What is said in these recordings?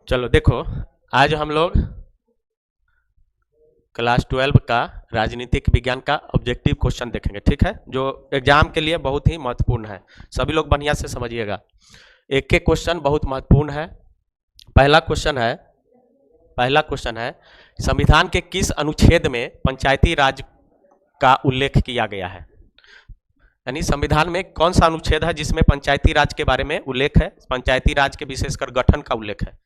चलो देखो, आज हम लोग क्लास 12 का राजनीतिक विज्ञान का ऑब्जेक्टिव क्वेश्चन देखेंगे, ठीक है, जो एग्जाम के लिए बहुत ही महत्वपूर्ण है। सभी लोग बढ़िया से समझिएगा, एक एक क्वेश्चन बहुत महत्वपूर्ण है। पहला क्वेश्चन है संविधान के किस अनुच्छेद में पंचायती राज का उल्लेख किया गया है। यानी संविधान में कौन सा अनुच्छेद है जिसमें पंचायती राज के बारे में उल्लेख है, पंचायती राज के विशेषकर गठन का उल्लेख है।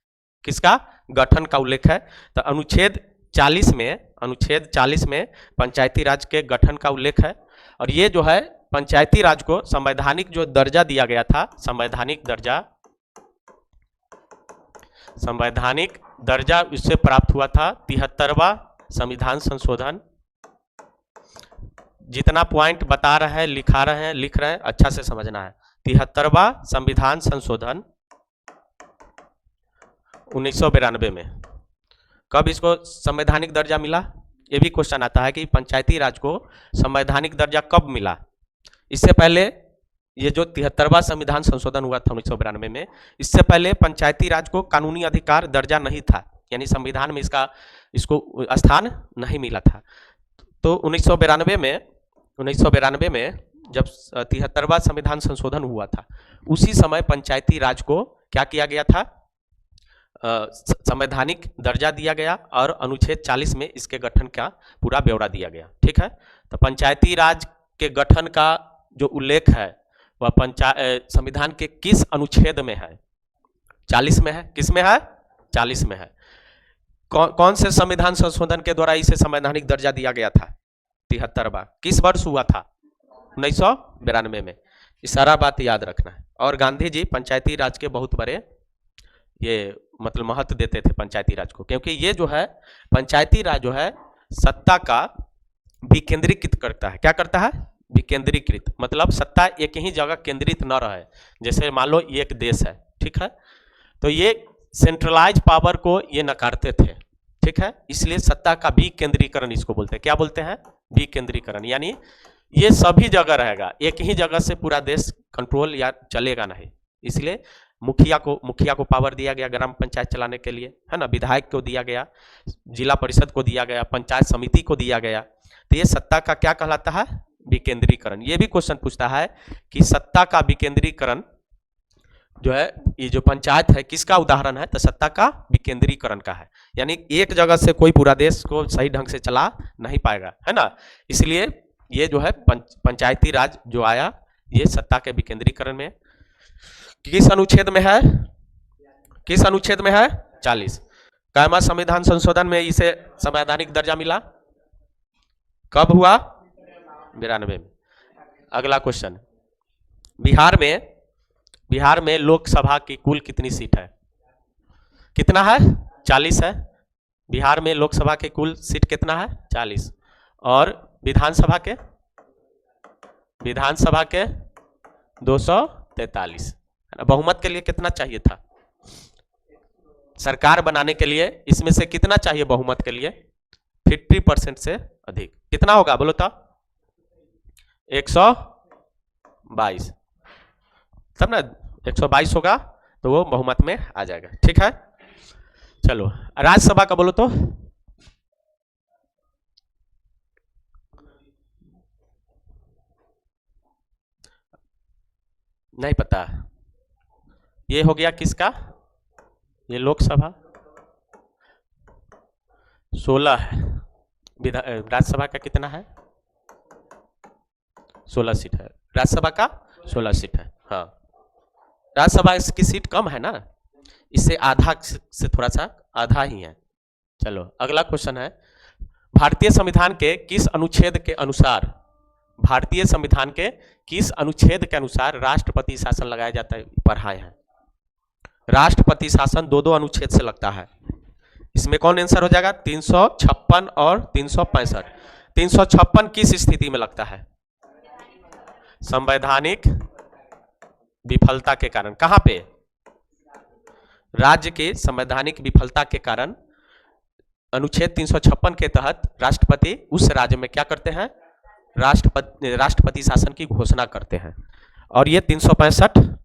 किसका? गठन का उल्लेख है। तो अनुच्छेद 40 में पंचायती राज के गठन का उल्लेख है। और ये जो है पंचायती राज को संवैधानिक जो दर्जा दिया गया था, संवैधानिक दर्जा इससे प्राप्त हुआ था 73वां संविधान संशोधन। जितना पॉइंट बता रहे हैं, लिख रहे हैं, अच्छा से समझना है। 73वां संविधान संशोधन 1992 में। कब इसको संवैधानिक दर्जा मिला? ये भी क्वेश्चन आता है कि पंचायती राज को संवैधानिक दर्जा कब मिला। इससे पहले ये जो 73वां संविधान संशोधन हुआ था 1992 में, इससे पहले पंचायती राज को कानूनी अधिकार दर्जा नहीं था, यानी संविधान में इसको स्थान नहीं मिला था। तो 1992 में जब 73वां संविधान संशोधन हुआ था, उसी समय पंचायती राज को क्या किया गया था? संवैधानिक दर्जा दिया गया और अनुच्छेद 40 में इसके गठन का पूरा ब्यौरा दिया गया, ठीक है। तो पंचायती राज के गठन का जो उल्लेख है वह संविधान के किस अनुच्छेद में है? 40 में है। किस में है? 40 में है। कौन से संविधान संशोधन के द्वारा इसे संवैधानिक दर्जा दिया गया था? 73वां। किस वर्ष हुआ था? 1992 में। इस सारा बात याद रखना है। और गांधी जी पंचायती राज के बहुत बड़े ये मतलब महत्व देते थे पंचायती राज को, क्योंकि ये जो है पंचायती राज जो है सत्ता का विकेंद्रीकृत करता है। क्या करता है? विकेंद्रीकृत, मतलब सत्ता एक ही जगह केंद्रित न रहे। जैसे मान लो एक देश है, ठीक है, तो ये सेंट्रलाइज पावर को ये नकारते थे, ठीक है, इसलिए सत्ता का विकेंद्रीकरण इसको बोलते हैं। क्या बोलते हैं? विकेंद्रीकरण। यानी ये सभी जगह रहेगा, एक ही जगह से पूरा देश कंट्रोल या चलेगा नहीं। इसलिए मुखिया को पावर दिया गया ग्राम पंचायत चलाने के लिए, है ना, विधायक को दिया गया, जिला परिषद को दिया गया, पंचायत समिति को दिया गया। तो ये सत्ता का क्या कहलाता है? विकेंद्रीकरण। ये भी क्वेश्चन पूछता है कि सत्ता का विकेंद्रीकरण जो है, ये जो पंचायत है किसका उदाहरण है? तो सत्ता का विकेंद्रीकरण का है। यानी एक जगह से कोई पूरा देश को सही ढंग से चला नहीं पाएगा, है ना। इसलिए ये जो है पंचायती राज जो आया, ये सत्ता के विकेंद्रीकरण में किस अनुच्छेद में है? किस अनुच्छेद में है? 40। कैमा संविधान संशोधन में इसे संवैधानिक दर्जा मिला? कब हुआ? 92 में। अगला क्वेश्चन, बिहार में लोकसभा की कुल कितनी सीट है? कितना है? 40 है। बिहार में लोकसभा के कुल सीट कितना है? 40। और विधानसभा के 243। बहुमत के लिए कितना चाहिए था? सरकार बनाने के लिए इसमें से कितना चाहिए बहुमत के लिए? 50% से अधिक। कितना होगा बोलो तो? 122। तब ना 122 होगा तो वो बहुमत में आ जाएगा, ठीक है। चलो राज्यसभा का बोलो तो? नहीं पता। ये हो गया किसका? ये लोकसभा 16 है। राज्यसभा का कितना है? 16 सीट है। राज्यसभा का 16 सीट है। हाँ, राज्यसभा की सीट कम है ना, इससे आधा से थोड़ा सा आधा ही है। चलो अगला क्वेश्चन है, भारतीय संविधान के किस अनुच्छेद के अनुसार राष्ट्रपति शासन लगाया जाता है? पढ़ाए हैं। राष्ट्रपति शासन दो अनुच्छेद से लगता है। इसमें कौन आंसर हो जाएगा? 356 और 365। 356 किस स्थिति में लगता है? संवैधानिक विफलता के कारण। कहां पे? राज्य के संवैधानिक विफलता के कारण अनुच्छेद 356 के तहत राष्ट्रपति उस राज्य में क्या करते हैं? राष्ट्रपति शासन की घोषणा करते हैं। और ये 365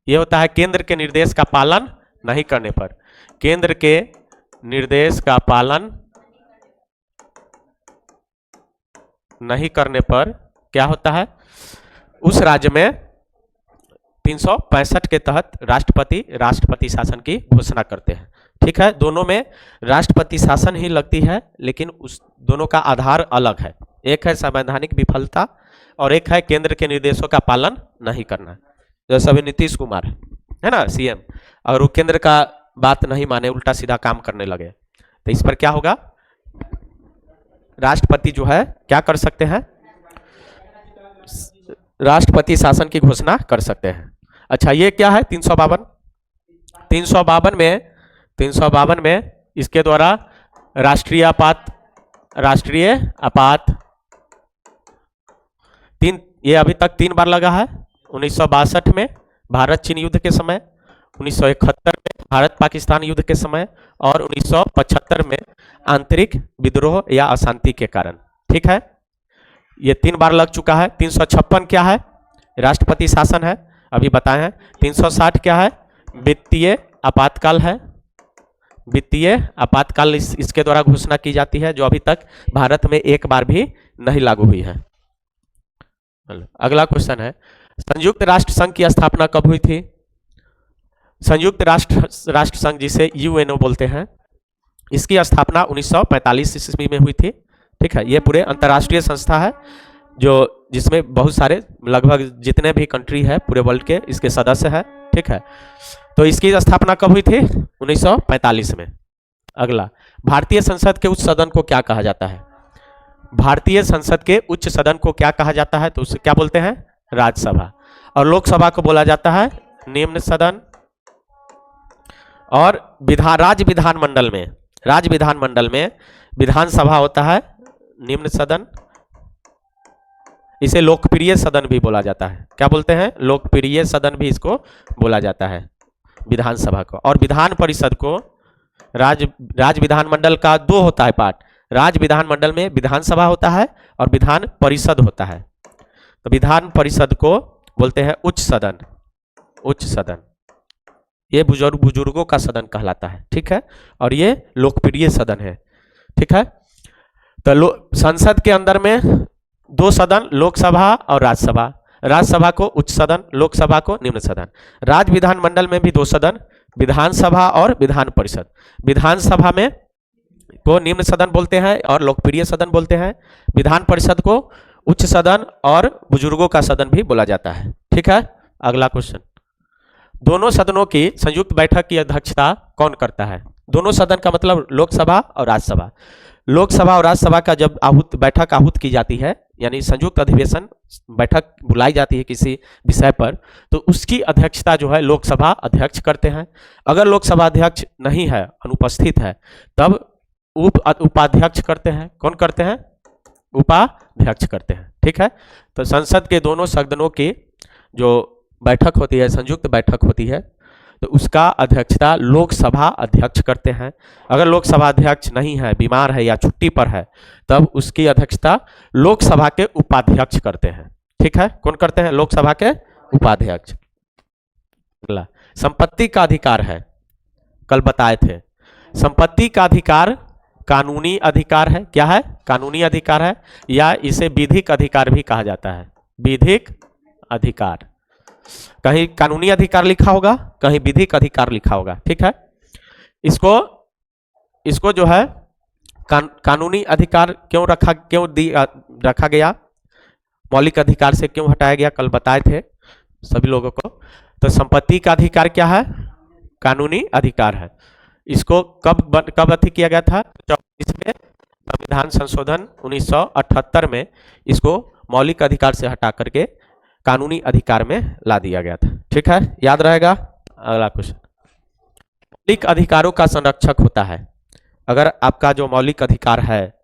ये होता है केंद्र के निर्देश का पालन नहीं करने पर। केंद्र के निर्देश का पालन नहीं करने पर क्या होता है, उस राज्य में 365 के तहत राष्ट्रपति शासन की घोषणा करते हैं। ठीक है, दोनों में राष्ट्रपति शासन ही लगती है, लेकिन उस दोनों का आधार अलग है। एक है संवैधानिक विफलता और एक है केंद्र के निर्देशों का पालन नहीं करना। जैसे अभी नीतीश कुमार है ना सीएम, और वो केंद्र का बात नहीं माने, उल्टा सीधा काम करने लगे, तो इस पर क्या होगा, राष्ट्रपति जो है क्या कर सकते हैं, राष्ट्रपति शासन की घोषणा कर सकते हैं। अच्छा, ये क्या है 352? 352 में इसके द्वारा राष्ट्रीय आपात ये अभी तक 3 बार लगा है। 1962 में भारत चीन युद्ध के समय, 1971 में भारत पाकिस्तान युद्ध के समय, और 1975 में आंतरिक विद्रोह या अशांति के कारण। ठीक है, ये 3 बार लग चुका है। 356 क्या है, राष्ट्रपति शासन है, अभी बताए हैं। 360 क्या है, वित्तीय आपातकाल है। वित्तीय आपातकाल इसके द्वारा घोषणा की जाती है, जो अभी तक भारत में एक बार भी नहीं लागू हुई है। अगला क्वेश्चन है, संयुक्त राष्ट्र संघ की स्थापना कब हुई थी? संयुक्त राष्ट्र संघ जिसे यूएनओ बोलते हैं, इसकी स्थापना 1945 ईस्वी में हुई थी। ठीक है, ये पूरे अंतर्राष्ट्रीय संस्था है जिसमें बहुत सारे, लगभग जितने भी कंट्री है पूरे वर्ल्ड के इसके सदस्य है। ठीक है, तो इसकी स्थापना कब हुई थी? 1945 में। अगला, भारतीय संसद के उच्च सदन को क्या कहा जाता है? भारतीय संसद के उच्च सदन को क्या कहा जाता है? तो उसे क्या बोलते हैं? राज्यसभा। और लोकसभा को बोला जाता है निम्न सदन। और राज्य विधानमंडल में विधानसभा होता है निम्न सदन। इसे लोकप्रिय सदन भी बोला जाता है। क्या बोलते हैं? लोकप्रिय सदन भी इसको बोला जाता है, विधानसभा को। और विधान परिषद को, राज्य विधानमंडल का 2 होता है पार्ट। राज्य विधानमंडल में विधानसभा होता है और विधान परिषद होता है। तो विधान परिषद को बोलते हैं उच्च सदन। उच्च सदन ये बुजुर्गों का सदन कहलाता है। ठीक है, और ये लोकप्रिय सदन है। ठीक है, तो संसद के अंदर में 2 सदन, लोकसभा और राज्यसभा। राज्यसभा को उच्च सदन, लोकसभा को निम्न सदन। राज्य विधानमंडल में भी 2 सदन, विधानसभा और विधान परिषद। विधानसभा में को निम्न सदन बोलते हैं और लोकप्रिय सदन बोलते हैं। विधान परिषद को उच्च सदन और बुजुर्गों का सदन भी बोला जाता है। ठीक है, अगला क्वेश्चन, दोनों सदनों की संयुक्त बैठक की अध्यक्षता कौन करता है? दोनों सदन का मतलब लोकसभा और राज्यसभा। लोकसभा और राज्यसभा का जब बैठक आहूत की जाती है, यानी संयुक्त अधिवेशन बैठक बुलाई जाती है किसी विषय पर, तो उसकी अध्यक्षता जो है लोकसभा अध्यक्ष करते हैं। अगर लोकसभा अध्यक्ष नहीं है, अनुपस्थित है, तब उपाध्यक्ष करते हैं। कौन करते हैं? उपाध्यक्ष करते हैं। ठीक है, तो संसद के दोनों सदनों की जो बैठक होती है, संयुक्त बैठक होती है, तो उसका अध्यक्षता लोकसभा अध्यक्ष करते हैं। अगर लोकसभा अध्यक्ष नहीं है, बीमार है या छुट्टी पर है, तब उसकी अध्यक्षता लोकसभा के उपाध्यक्ष करते हैं। ठीक है, कौन करते हैं? लोकसभा के उपाध्यक्ष। अगला, संपत्ति का अधिकार है, कल बताए थे। संपत्ति का अधिकार कानूनी अधिकार है। क्या है? कानूनी अधिकार है, या इसे विधिक अधिकार भी कहा जाता है। विधिक अधिकार, कहीं कानूनी अधिकार लिखा होगा, कहीं विधिक अधिकार लिखा होगा। ठीक है, इसको जो है कानूनी अधिकार क्यों रखा गया, मौलिक अधिकार से क्यों हटाया गया, कल बताए थे सभी लोगों को। तो संपत्ति का अधिकार क्या है? कानूनी अधिकार है। इसको कब अथी किया गया था? 24 में संविधान संशोधन 1978 में इसको मौलिक अधिकार से हटा करके कानूनी अधिकार में ला दिया गया था। ठीक है, याद रहेगा। अगला क्वेश्चन, मौलिक अधिकारों का संरक्षक होता है। अगर आपका जो मौलिक अधिकार है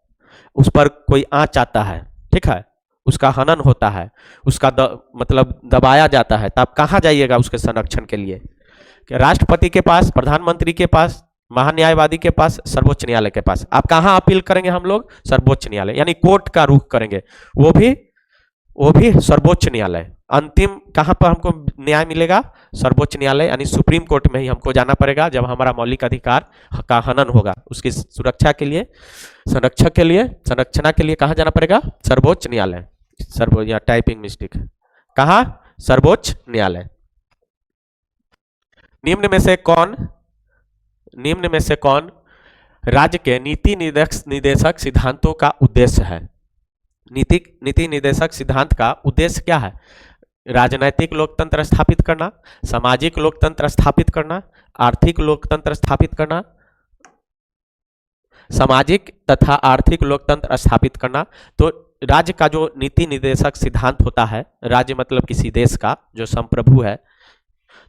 उस पर कोई आंच आता है, ठीक है, उसका हनन होता है, उसका मतलब दबाया जाता है, तो आप कहाँ जाइएगा उसके संरक्षण के लिए? राष्ट्रपति के पास, प्रधानमंत्री के पास, महान्यायवादी के पास, सर्वोच्च न्यायालय के पास। आप कहाँ अपील करेंगे? हम लोग सर्वोच्च न्यायालय, यानी कोर्ट का रुख करेंगे, वो भी सर्वोच्च न्यायालय। अंतिम कहाँ पर हमको न्याय मिलेगा? सर्वोच्च न्यायालय यानी सुप्रीम कोर्ट में ही हमको जाना पड़ेगा जब हमारा मौलिक अधिकार का हनन होगा। उसकी सुरक्षा के लिए, संरक्षणा के लिए कहाँ जाना पड़ेगा? सर्वोच्च न्यायालय। या टाइपिंग मिस्टेक, कहाँ? सर्वोच्च न्यायालय। निम्न में से कौन राज्य के नीति निदेशक सिद्धांतों का उद्देश्य है? नीति निदेशक सिद्धांत का उद्देश्य क्या है? राजनैतिक लोकतंत्र स्थापित करना, सामाजिक लोकतंत्र स्थापित करना, आर्थिक लोकतंत्र स्थापित करना, सामाजिक तथा आर्थिक लोकतंत्र स्थापित करना। तो राज्य का जो नीति निदेशक सिद्धांत होता है, राज्य मतलब किसी देश का जो संप्रभु है,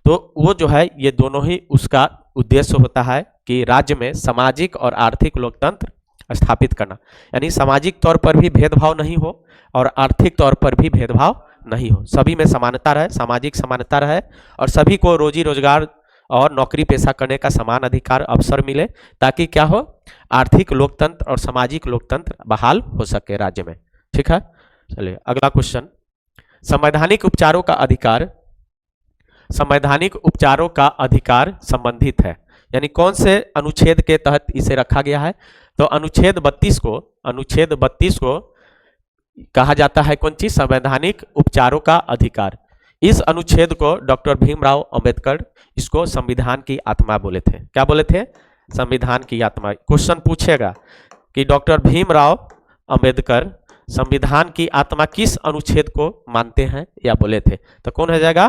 तो वो जो है ये दोनों ही उसका उद्देश्य होता है कि राज्य में सामाजिक और आर्थिक लोकतंत्र स्थापित करना, यानी सामाजिक तौर पर भी भेदभाव नहीं हो और आर्थिक तौर पर भी भेदभाव नहीं हो, सभी में समानता रहे, सामाजिक समानता रहे और सभी को रोजी रोजगार और नौकरी पेशा करने का समान अधिकार अवसर मिले, ताकि क्या हो? आर्थिक लोकतंत्र और सामाजिक लोकतंत्र बहाल हो सके राज्य में। ठीक है, चलिए अगला क्वेश्चन। संवैधानिक उपचारों का अधिकार संबंधित है, यानी कौन से अनुच्छेद के तहत इसे रखा गया है? तो अनुच्छेद 32 को कहा जाता है कौन चीज? संवैधानिक उपचारों का अधिकार। इस अनुच्छेद को डॉक्टर भीमराव अंबेडकर इसको संविधान की आत्मा बोले थे। क्या बोले थे? संविधान की आत्मा। क्वेश्चन पूछेगा कि डॉक्टर भीमराव अंबेडकर संविधान की आत्मा किस अनुच्छेद को मानते हैं या बोले थे? तो कौन हो जाएगा?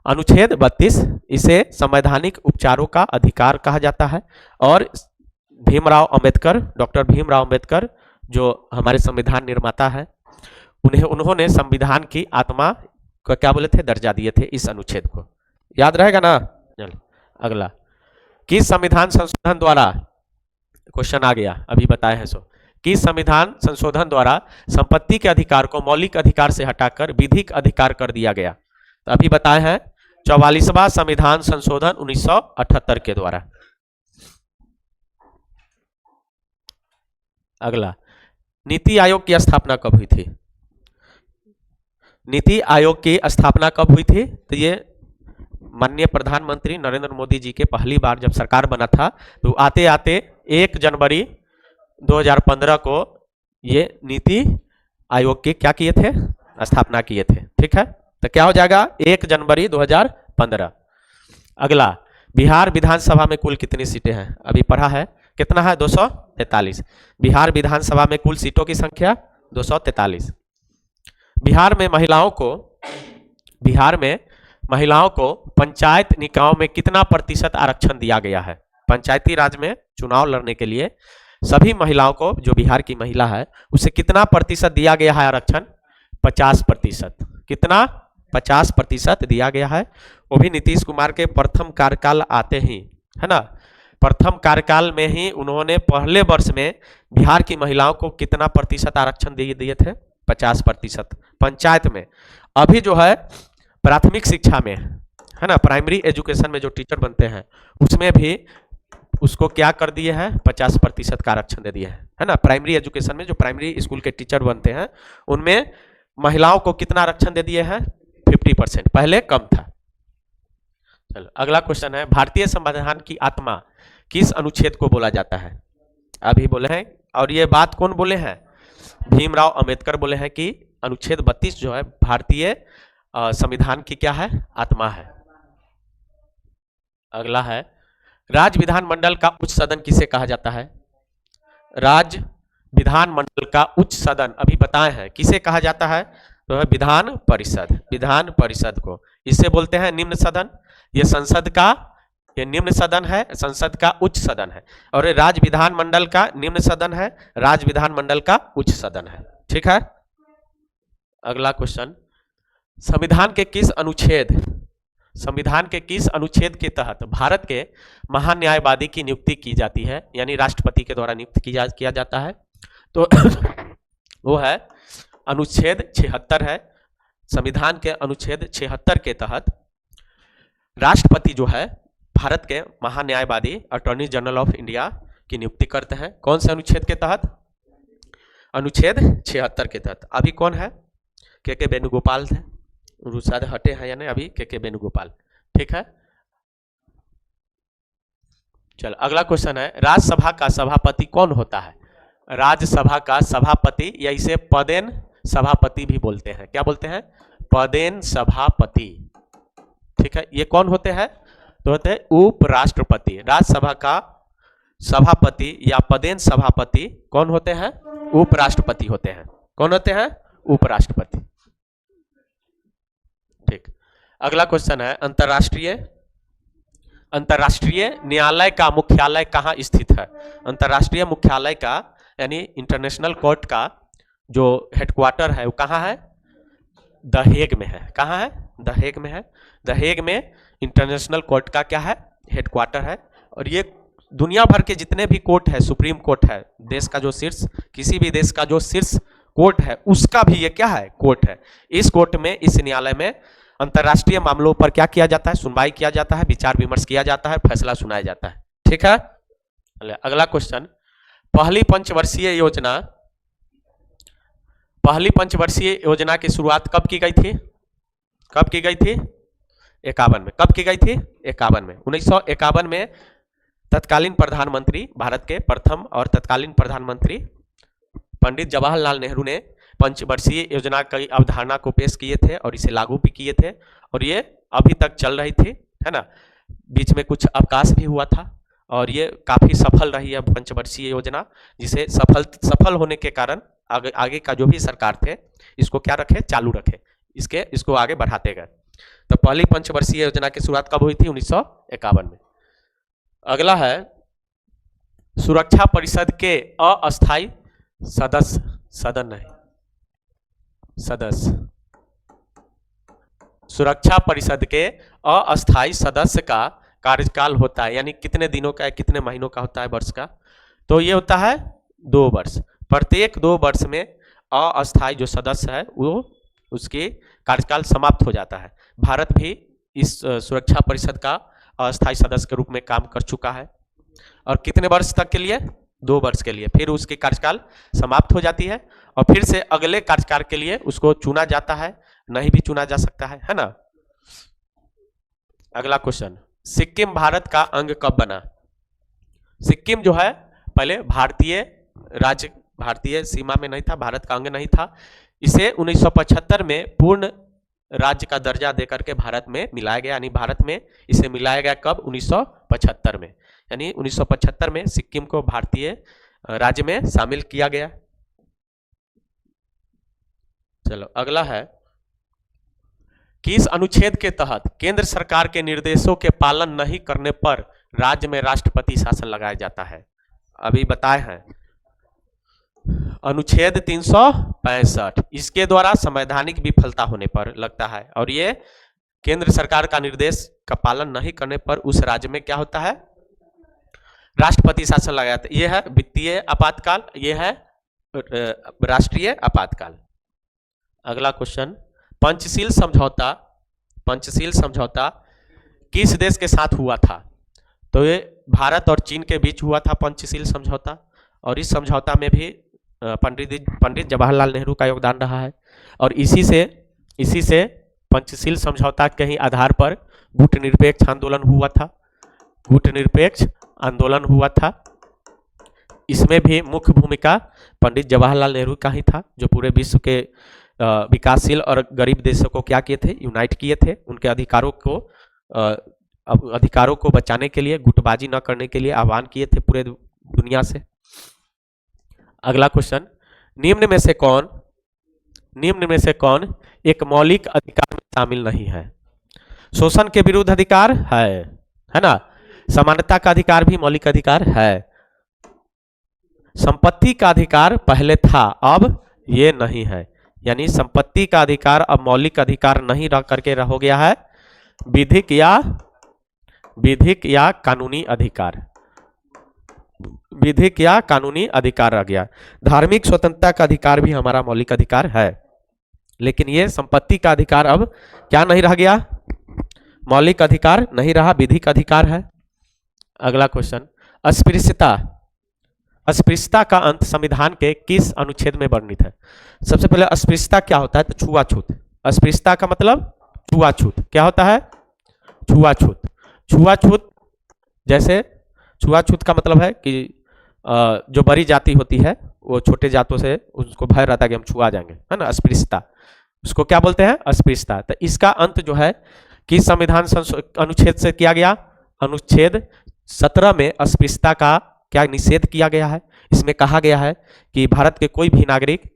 अनुच्छेद 32। इसे संवैधानिक उपचारों का अधिकार कहा जाता है और डॉक्टर भीमराव अंबेडकर जो हमारे संविधान निर्माता है, उन्होंने संविधान की आत्मा को क्या बोले थे? दर्जा दिए थे इस अनुच्छेद को। याद रहेगा ना? चलो अगला। किस संविधान संशोधन द्वारा, क्वेश्चन आ गया अभी बताए हैं सो, किस संविधान संशोधन द्वारा संपत्ति के अधिकार को मौलिक अधिकार से हटाकर विधिक अधिकार कर दिया गया? तो अभी बताए हैं 44वां संविधान संशोधन 1978 के द्वारा। अगला, नीति आयोग की स्थापना कब हुई थी? नीति आयोग की स्थापना कब हुई थी? तो ये माननीय प्रधानमंत्री नरेंद्र मोदी जी के पहली बार जब सरकार बना था तो आते आते 1 जनवरी 2015 को ये नीति आयोग की क्या किए थे? स्थापना किए थे। ठीक है, तो क्या हो जाएगा? 1 जनवरी 2015। अगला, बिहार विधानसभा में कुल कितनी सीटें हैं? अभी पढ़ा है, कितना है? 243। बिहार विधानसभा में कुल सीटों की संख्या 243। बिहार में महिलाओं को पंचायत निकायों में कितना प्रतिशत आरक्षण दिया गया है? पंचायती राज में चुनाव लड़ने के लिए सभी महिलाओं को, जो बिहार की महिला है, उसे कितना प्रतिशत दिया गया है आरक्षण? 50%। कितना? 50% दिया गया है। वो भी नीतीश कुमार के प्रथम कार्यकाल आते ही, है ना, प्रथम कार्यकाल में ही उन्होंने पहले वर्ष में बिहार की महिलाओं को कितना प्रतिशत आरक्षण दिए थे? 50% पंचायत में। अभी जो है प्राथमिक शिक्षा में, है ना, प्राइमरी एजुकेशन में जो टीचर बनते हैं उसमें भी उसको क्या कर दिए हैं? 50% का आरक्षण दे दिए हैं, है ना। प्राइमरी एजुकेशन में जो प्राइमरी स्कूल के टीचर बनते हैं उनमें महिलाओं को कितना आरक्षण दे दिए हैं? 50%। पहले कम था। चलो अगला क्वेश्चन है, भारतीय संविधान की आत्मा किस अनुच्छेद को बोला जाता है? अभी बोले हैं, और ये बात कौन बोले हैं? भीमराव अंबेडकर बोले हैं कि अनुच्छेद 32 जो है भारतीय संविधान की क्या है? आत्मा है। अगला है, राज्य विधानमंडल का उच्च सदन किसे कहा जाता है? राज्य विधानमंडल का उच्च सदन अभी बताए हैं किसे कहा जाता है? तो है विधान परिषद। विधान परिषद को इसे बोलते हैं निम्न सदन। ये संसद का, ये निम्न सदन है, संसद का उच्च सदन है, और राज्य विधानमंडल का निम्न सदन है, राज्य विधानमंडल का उच्च सदन है। ठीक है, अगला क्वेश्चन, संविधान के किस अनुच्छेद के तहत भारत के महान्यायवादी की नियुक्ति की जाती है, यानी राष्ट्रपति के द्वारा नियुक्त किया जाता है? तो वो है अनुच्छेद 76 है। संविधान के अनुच्छेद 76 के तहत राष्ट्रपति जो है भारत के महान्यायवादी अटॉर्नी जनरल ऑफ इंडिया की नियुक्ति करते हैं। कौन से अनुच्छेद के तहत? अनुच्छेद 76 के तहत। अभी कौन है? के वेणुगोपाल थे, रुसाद हटे हैं या नहीं अभी, के वेणुगोपाल। ठीक है, चलो अगला क्वेश्चन है, राज्यसभा का सभापति कौन होता है? राज्यसभा का सभापति या इसे पदेन सभापति भी बोलते हैं, क्या बोलते हैं? पदेन सभापति। ठीक है, ये कौन होते हैं? तो होते हैं उपराष्ट्रपति। राज्यसभा का सभापति या पदेन सभापति कौन होते हैं? उपराष्ट्रपति होते हैं। कौन होते हैं? उपराष्ट्रपति। ठीक, अगला क्वेश्चन है, अंतर्राष्ट्रीय न्यायालय का मुख्यालय कहाँ स्थित है? अंतर्राष्ट्रीय मुख्यालय का यानी इंटरनेशनल कोर्ट का जो हेडक्वार्टर है वो कहाँ है? द हेग में है। कहाँ है? द हेग में है। द हेग में इंटरनेशनल कोर्ट का क्या है? हेडक्वार्टर है। और ये दुनिया भर के जितने भी कोर्ट है, सुप्रीम कोर्ट है, देश का जो शीर्ष, किसी भी देश का जो शीर्ष कोर्ट है उसका भी ये क्या है? कोर्ट है। इस कोर्ट में, इस न्यायालय में अंतर्राष्ट्रीय मामलों पर क्या किया जाता है? सुनवाई किया जाता है, विचार विमर्श किया जाता है, फैसला सुनाया जाता है। ठीक है, अगला क्वेश्चन, पहली पंचवर्षीय योजना की शुरुआत कब की गई थी? कब की गई थी? 51 में। कब की गई थी? 51 में। 1951 में तत्कालीन प्रधानमंत्री, भारत के प्रथम और तत्कालीन प्रधानमंत्री पंडित जवाहरलाल नेहरू ने पंचवर्षीय योजना की अवधारणा को पेश किए थे और इसे लागू भी किए थे, और ये अभी तक चल रही थी, है ना। बीच में कुछ अवकाश भी हुआ था और ये काफी सफल रही है पंचवर्षीय योजना, जिसे सफल होने के कारण आगे का जो भी सरकार थे इसको क्या रखे? चालू रखे, इसको आगे बढ़ाते गए। तो पहली पंचवर्षीय योजना की शुरुआत कब हुई थी? 1951 में। अगला है, सुरक्षा परिषद के अस्थायी सदस्य, सदन नहीं, सदस्य, सुरक्षा परिषद के अस्थायी सदस्य का कार्यकाल होता है, यानी कितने दिनों का है, कितने महीनों का होता है, वर्ष का? तो ये होता है 2 वर्ष। प्रत्येक 2 वर्ष में अस्थायी जो सदस्य है वो उसके कार्यकाल समाप्त हो जाता है। भारत भी इस सुरक्षा परिषद का अस्थायी सदस्य के रूप में काम कर चुका है, और कितने वर्ष तक के लिए? 2 वर्ष के लिए। फिर उसकी कार्यकाल समाप्त हो जाती है और फिर से अगले कार्यकाल के लिए उसको चुना जाता है, नहीं भी चुना जा सकता है ना। अगला क्वेश्चन, सिक्किम भारत का अंग कब बना? सिक्किम जो है पहले भारतीय राज्य, भारतीय सीमा में नहीं था, भारत का अंग नहीं था। इसे 1975 में पूर्ण राज्य का दर्जा देकर के भारत में मिलाया गया, यानी भारत में इसे मिलाया गया कब? 1975 में, यानी 1975 में सिक्किम को भारतीय राज्य में शामिल किया गया। चलो अगला है, किस अनुच्छेद के तहत केंद्र सरकार के निर्देशों के पालन नहीं करने पर राज्य में राष्ट्रपति शासन लगाया जाता है? अभी बताए हैं, अनुच्छेद 365। इसके द्वारा संवैधानिक विफलता होने पर लगता है, और ये केंद्र सरकार का निर्देश का पालन नहीं करने पर उस राज्य में क्या होता है? राष्ट्रपति शासन लगाया जाता है। ये है वित्तीय आपातकाल, ये है राष्ट्रीय आपातकाल। अगला क्वेश्चन, पंचशील समझौता किस देश के साथ हुआ था? तो ये भारत और चीन के बीच हुआ था पंचशील समझौता, और इस समझौता में भी पंडित जवाहरलाल नेहरू का योगदान रहा है। और इसी से पंचशील समझौता के ही आधार पर गुटनिरपेक्ष आंदोलन हुआ था, गुटनिरपेक्ष आंदोलन हुआ था। इसमें भी मुख्य भूमिका पंडित जवाहरलाल नेहरू का ही था, जो पूरे विश्व के विकासशील और गरीब देशों को क्या किए थे? यूनाइट किए थे, उनके अधिकारों को बचाने के लिए, गुटबाजी न करने के लिए आह्वान किए थे पूरे दुनिया से। अगला क्वेश्चन, निम्न में से कौन एक मौलिक अधिकार में शामिल नहीं है? शोषण के विरुद्ध अधिकार है ना। समानता का अधिकार भी मौलिक अधिकार है। संपत्ति का अधिकार पहले था, अब ये नहीं है, यानी संपत्ति का अधिकार अब मौलिक अधिकार नहीं रह करके हो गया है विधिक या कानूनी अधिकार, विधिक या कानूनी अधिकार रह गया। धार्मिक स्वतंत्रता का अधिकार भी हमारा मौलिक अधिकार है, लेकिन ये संपत्ति का अधिकार अब क्या नहीं रह गया? मौलिक अधिकार नहीं रहा, विधिक अधिकार है। अगला क्वेश्चन, अस्पृश्यता का अंत संविधान के किस अनुच्छेद में वर्णित है? सबसे पहले अस्पृश्यता क्या होता है? तो छुआछूत, अस्पृश्यता का मतलब छुआछूत। क्या होता है? छुआछूत। छुआछूत जैसे छुआछूत का मतलब है कि जो बड़ी जाति होती है वो छोटे जातों से उसको भय रहता है कि हम छुआ जाएंगे, है ना, अस्पृश्यता, उसको क्या बोलते हैं? अस्पृश्यता। तो इसका अंत जो है किस संविधान अनुच्छेद से किया गया? अनुच्छेद 17 में अस्पृश्यता का क्या निषेध किया गया है। इसमें कहा गया है कि भारत के कोई भी नागरिक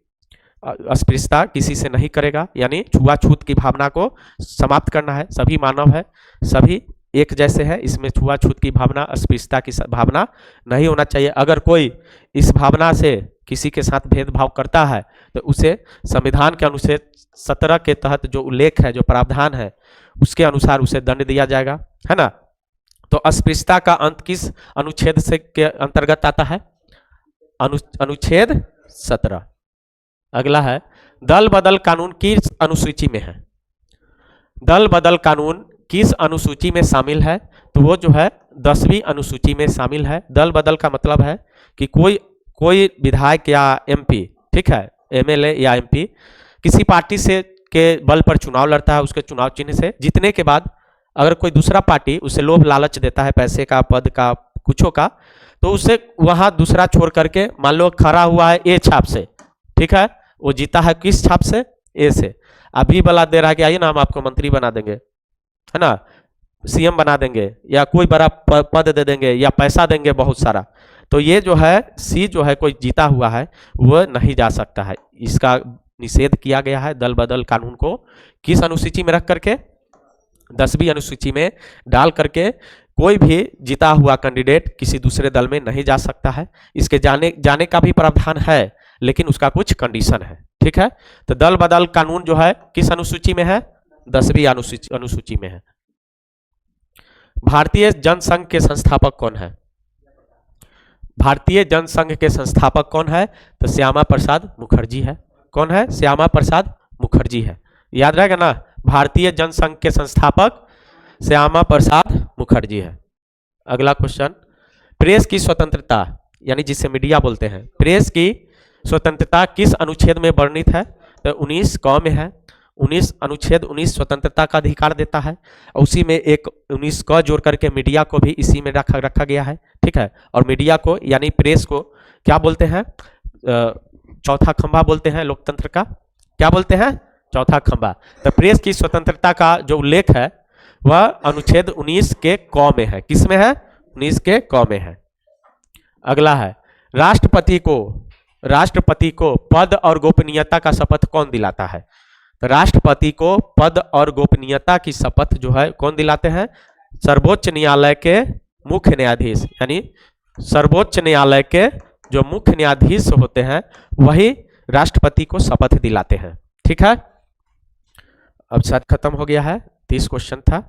अस्पृश्यता किसी से नहीं करेगा, यानी छुआछूत की भावना को समाप्त करना है। सभी मानव है, सभी एक जैसे है, इसमें छुआछूत की भावना, अस्पृश्यता की भावना नहीं होना चाहिए। अगर कोई इस भावना से किसी के साथ भेदभाव करता है तो उसे संविधान के अनुच्छेद 17 के तहत जो उल्लेख है, जो प्रावधान है, उसके अनुसार उसे दंड दिया जाएगा, है ना। तो अस्पृश्यता का अंत किस अनुच्छेद से के अंतर्गत आता है? अनुच्छेद 17। अगला है दल बदल कानून किस अनुसूची में है? दल बदल कानून किस अनुसूची में शामिल है? तो वो जो है 10वीं अनुसूची में शामिल है। दल बदल का मतलब है कि कोई विधायक या एमपी, ठीक है, एमएलए या एमपी किसी पार्टी से के बल पर चुनाव लड़ता है, उसके चुनाव चिन्ह से जीतने के बाद अगर कोई दूसरा पार्टी उसे लोभ लालच देता है, पैसे का, पद का, कुछों का, तो उसे वहां दूसरा छोड़ करके, मान लो खड़ा हुआ है ए छाप से, ठीक है, वो जीता है किस छाप से? ए से। अभी बला दे रहा है कि आइए ना हम आपको मंत्री बना देंगे, है ना, सीएम बना देंगे, या कोई बड़ा पद दे देंगे, या पैसा देंगे बहुत सारा, तो ये जो है सी जो है कोई जीता हुआ है वह नहीं जा सकता है। इसका निषेध किया गया है दल बदल कानून को किस अनुसूची में रख करके? 10वीं अनुसूची में डाल करके कोई भी जीता हुआ कैंडिडेट किसी दूसरे दल में नहीं जा सकता है। इसके जाने का भी प्रावधान है, लेकिन उसका कुछ कंडीशन है, ठीक है। तो दल बदल कानून जो है किस अनुसूची में है? 10वीं अनुसूची में है। भारतीय जनसंघ के संस्थापक कौन है? भारतीय जनसंघ के संस्थापक कौन है? तो श्यामा प्रसाद मुखर्जी है। कौन है? श्यामा प्रसाद मुखर्जी है। याद रहेगा ना, भारतीय जनसंघ के संस्थापक श्यामा प्रसाद मुखर्जी है। अगला क्वेश्चन, प्रेस की स्वतंत्रता यानी जिसे मीडिया बोलते हैं, प्रेस की स्वतंत्रता किस अनुच्छेद में वर्णित है? तो 19 क में है। 19 अनुच्छेद 19 स्वतंत्रता का अधिकार देता है, और उसी में एक 19 क जोड़ करके मीडिया को भी इसी में रखा गया है, ठीक है। और मीडिया को यानी प्रेस को क्या बोलते हैं? चौथा खंभा बोलते हैं लोकतंत्र का। क्या बोलते हैं? चौथा खंभा। तो प्रेस की स्वतंत्रता का जो उल्लेख है वह अनुच्छेद 19 के क में है। किस में है? 19 के क में है। अगला है राष्ट्रपति को पद और गोपनीयता का शपथ कौन दिलाता है? तो राष्ट्रपति को पद और गोपनीयता की शपथ जो है कौन दिलाते हैं? सर्वोच्च न्यायालय के मुख्य न्यायाधीश, यानी सर्वोच्च न्यायालय के जो मुख्य न्यायाधीश होते हैं वही राष्ट्रपति को शपथ दिलाते हैं, ठीक है। अब शायद खत्म हो गया है, 30 क्वेश्चन था,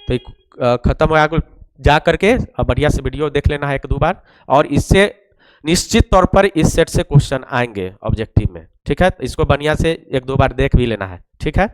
तो खत्म हो गया। जा करके अब बढ़िया से वीडियो देख लेना है 1-2 बार, और इससे निश्चित तौर पर इस सेट से क्वेश्चन आएंगे ऑब्जेक्टिव में, ठीक है। इसको बढ़िया से 1-2 बार देख भी लेना है, ठीक है।